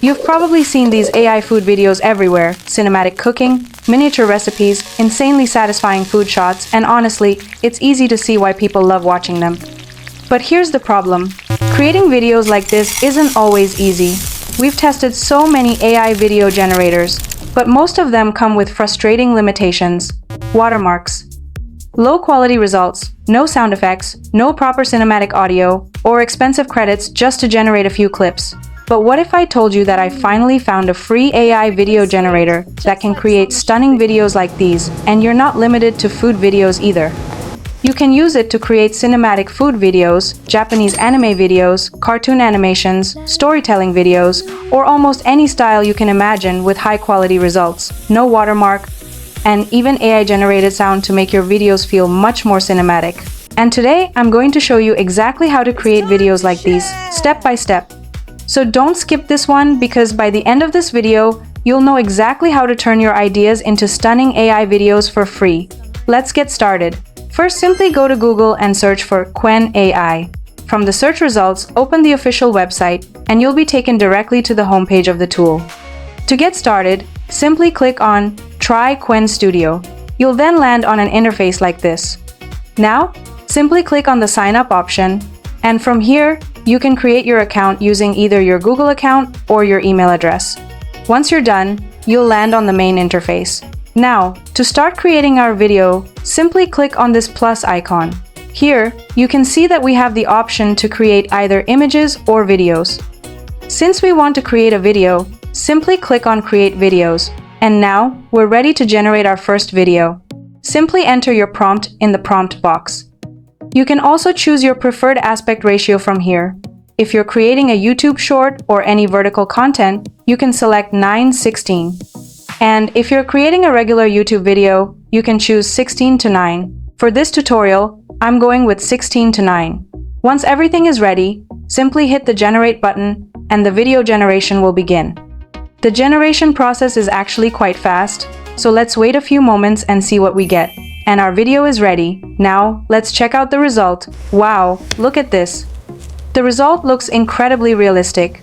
You've probably seen these AI food videos everywhere: cinematic cooking, miniature recipes, insanely satisfying food shots, and honestly, it's easy to see why people love watching them. But here's the problem. Creating videos like this isn't always easy. We've tested so many AI video generators, but most of them come with frustrating limitations. Watermarks. Low quality results, no sound effects, no proper cinematic audio, or expensive credits just to generate a few clips. But what if I told you that I finally found a free AI video generator that can create stunning videos like these, and you're not limited to food videos either? You can use it to create cinematic food videos, Japanese anime videos, cartoon animations, storytelling videos, or almost any style you can imagine with high-quality results, no watermark, and even AI-generated sound to make your videos feel much more cinematic. And today, I'm going to show you exactly how to create videos like these, step by step. So don't skip this one, because by the end of this video, you'll know exactly how to turn your ideas into stunning AI videos for free. Let's get started. First, simply go to Google and search for Qwen AI. From the search results, open the official website, and you'll be taken directly to the homepage of the tool. To get started, simply click on Try Qwen Studio. You'll then land on an interface like this. Now, simply click on the Sign Up option, and from here, you can create your account using either your Google account or your email address. Once you're done, you'll land on the main interface. Now, to start creating our video, simply click on this plus icon. Here, you can see that we have the option to create either images or videos. Since we want to create a video, simply click on Create Videos. And now, we're ready to generate our first video. Simply enter your prompt in the prompt box. You can also choose your preferred aspect ratio from here. If you're creating a YouTube short or any vertical content, you can select 9:16. And if you're creating a regular YouTube video, you can choose 16:9. For this tutorial, I'm going with 16:9. Once everything is ready, simply hit the Generate button and the video generation will begin. The generation process is actually quite fast, so let's wait a few moments and see what we get. And our video is ready. Now, let's check out the result. Wow, look at this. The result looks incredibly realistic.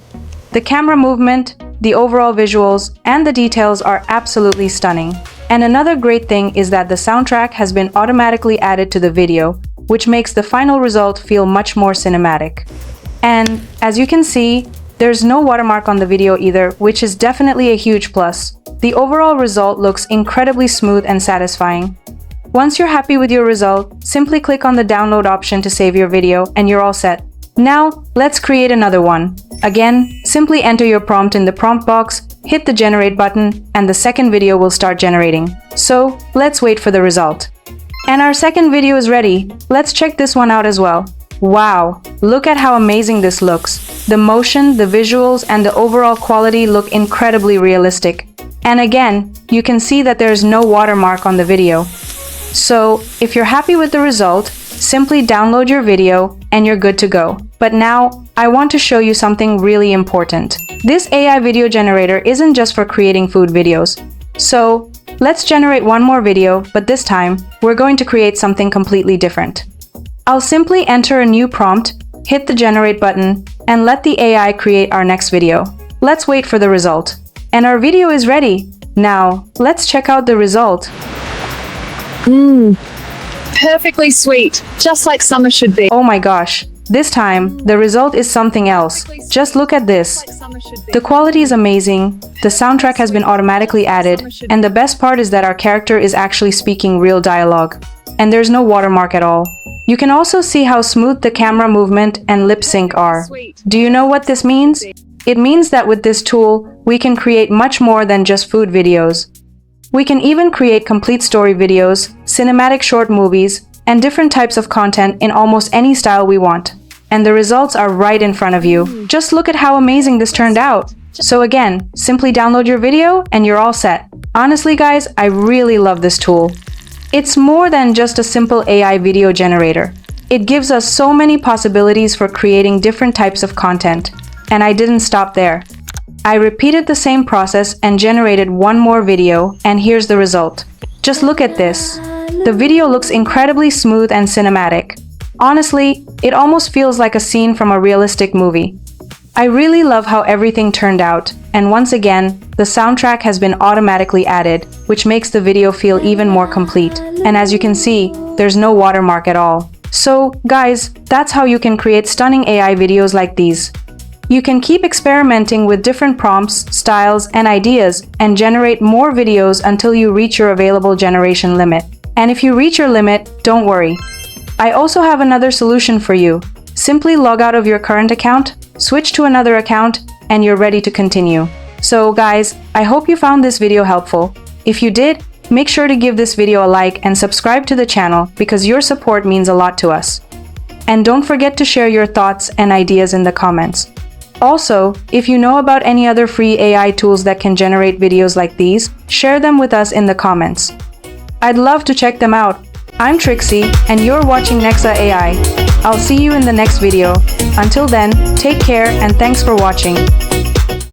The camera movement, the overall visuals, and the details are absolutely stunning. And another great thing is that the soundtrack has been automatically added to the video, which makes the final result feel much more cinematic. And as you can see, there's no watermark on the video either, which is definitely a huge plus. The overall result looks incredibly smooth and satisfying. Once you're happy with your result, simply click on the download option to save your video and you're all set. Now, let's create another one. Again, simply enter your prompt in the prompt box, hit the Generate button, and the second video will start generating. So, let's wait for the result. And our second video is ready. Let's check this one out as well. Wow, look at how amazing this looks. The motion, the visuals, and the overall quality look incredibly realistic. And again, you can see that there's no watermark on the video. So, if you're happy with the result, simply download your video and you're good to go. But now, I want to show you something really important. This AI video generator isn't just for creating food videos. So, let's generate one more video, but this time, we're going to create something completely different. I'll simply enter a new prompt, hit the Generate button, and let the AI create our next video. Let's wait for the result. And our video is ready. Now, let's check out the result. Perfectly sweet, just like summer should be. Oh my gosh, this time, the result is something else. Just look at this. The quality is amazing, the soundtrack has been automatically added, and the best part is that our character is actually speaking real dialogue. And there's no watermark at all. You can also see how smooth the camera movement and lip sync are. Do you know what this means? It means that with this tool, we can create much more than just food videos. We can even create complete story videos, cinematic short movies, and different types of content in almost any style we want. And the results are right in front of you. Just look at how amazing this turned out. So again, simply download your video and you're all set. Honestly guys, I really love this tool. It's more than just a simple AI video generator. It gives us so many possibilities for creating different types of content. And I didn't stop there. I repeated the same process and generated one more video, and here's the result. Just look at this. The video looks incredibly smooth and cinematic. Honestly, it almost feels like a scene from a realistic movie. I really love how everything turned out, and once again, the soundtrack has been automatically added, which makes the video feel even more complete. And as you can see, there's no watermark at all. So, guys, that's how you can create stunning AI videos like these. You can keep experimenting with different prompts, styles, and ideas, and generate more videos until you reach your available generation limit. And if you reach your limit, don't worry. I also have another solution for you. Simply log out of your current account, switch to another account, and you're ready to continue. So guys, I hope you found this video helpful. If you did, make sure to give this video a like and subscribe to the channel because your support means a lot to us. And don't forget to share your thoughts and ideas in the comments. Also, if you know about any other free AI tools that can generate videos like these, share them with us in the comments. I'd love to check them out. I'm Trixie, and you're watching Nexa AI. I'll see you in the next video. Until then, take care and thanks for watching.